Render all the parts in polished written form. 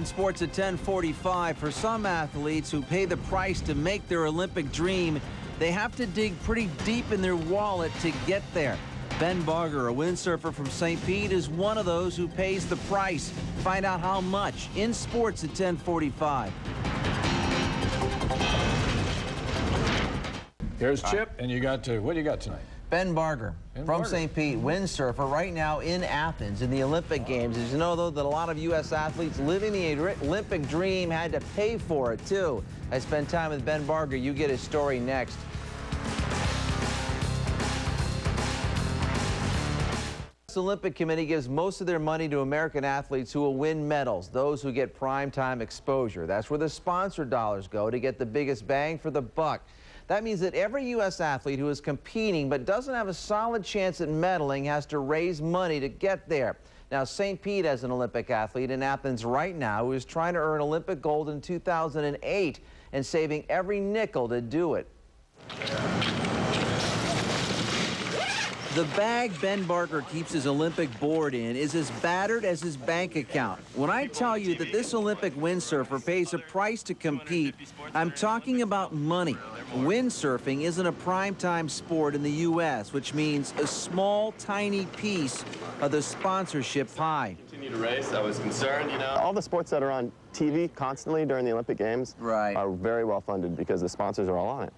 sports at 10:45. For some athletes who pay the price to make their Olympic dream, they have to dig pretty deep in their wallet to get there. Ben Barger, a windsurfer from St. Pete, is one of those who pays the price. Find out how much in sports at 10:45. Here's Chip, and you got what do you got tonight? Ben Barger from St. Pete, windsurfer, right now in Athens in the Olympic Games. Did you know, though, that a lot of U.S. athletes living the Olympic dream had to pay for it, too? I spent time with Ben Barger. You get his story next. The Olympic Committee gives most of their money to American athletes who will win medals, those who get primetime exposure. That's where the sponsor dollars go to get the biggest bang for the buck. That means that every U.S. athlete who is competing but doesn't have a solid chance at medaling has to raise money to get there. Now, St. Pete has an Olympic athlete in Athens right now who is trying to earn Olympic gold in 2008 and saving every nickel to do it. The bag Ben Barger keeps his Olympic board in is as battered as his bank account. When I tell you that this Olympic windsurfer pays a price to compete, I'm talking about money. Windsurfing isn't a primetime sport in the U.S., which means a small, tiny piece of the sponsorship pie. Continue to race. I was concerned, you know. All the sports that are on TV constantly during the Olympic Games are very well funded because the sponsors are all on it.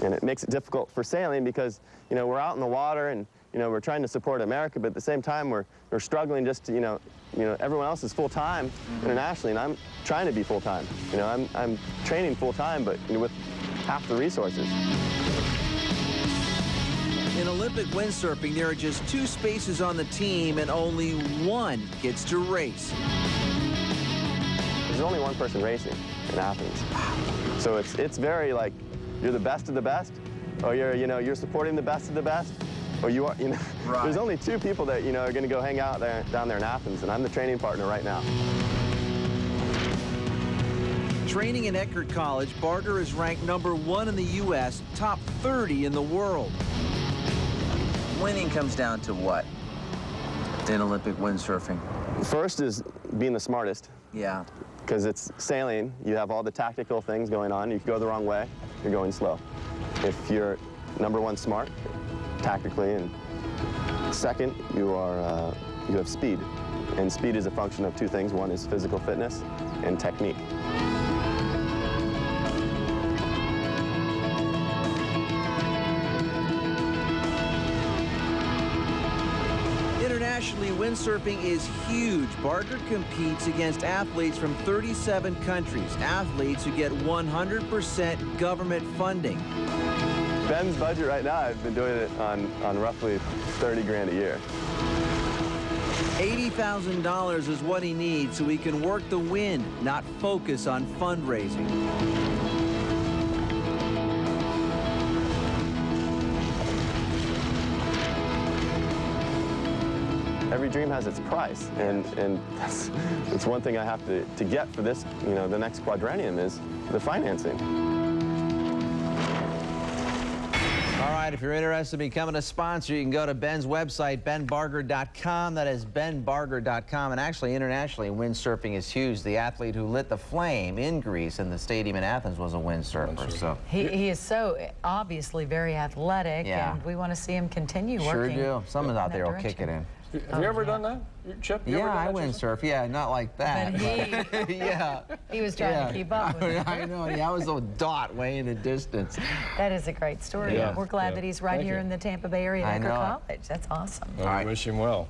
And it makes it difficult for sailing because, you know, we're out in the water and, you know, we're trying to support America, but at the same time we're struggling just to, you know, everyone else is full-time internationally, and I'm trying to be full-time. You know, I'm training full-time, but, you know, with half the resources. In Olympic windsurfing, there are just 2 spaces on the team and only one gets to race. There's only one person racing in Athens. So it's very like, you're the best of the best, or you're supporting the best of the best, or you are, you know. Right. There's only 2 people that, you know, are going to go hang out down there in Athens, and I'm the training partner right now. Training in Eckerd College, Barger is ranked #1 in the U.S., top 30 in the world. Winning comes down to what in Olympic windsurfing? First is being the smartest. Yeah. Because it's sailing, you have all the tactical things going on. You can go the wrong way, you're going slow. If you're #1 smart, tactically, and second, you have speed. And speed is a function of 2 things. One is physical fitness and technique. Internationally, windsurfing is huge. Barger competes against athletes from 37 countries, athletes who get 100% government funding. Ben's budget right now, I've been doing it on roughly 30 grand a year. $80,000 is what he needs so he can work the wind, not focus on fundraising. Every dream has its price, and that's one thing I have to get for this, you know, the next quadrennium is the financing. All right, if you're interested in becoming a sponsor, you can go to Ben's website, benbarger.com. That is benbarger.com. And actually, internationally, windsurfing is huge. The athlete who lit the flame in Greece in the stadium in Athens was a windsurfer. So he is so obviously very athletic, and we want to see him continue working. Sure do. Someone out there will kick it in. Have you ever done that, Chip? Yeah, I windsurf. Yeah, not like that. But he was trying to keep up with it. I know. I was a dot way in the distance. That is a great story. Yeah. We're glad that he's right here in the Tampa Bay area at Eckerd College. That's awesome. Well, we wish him well.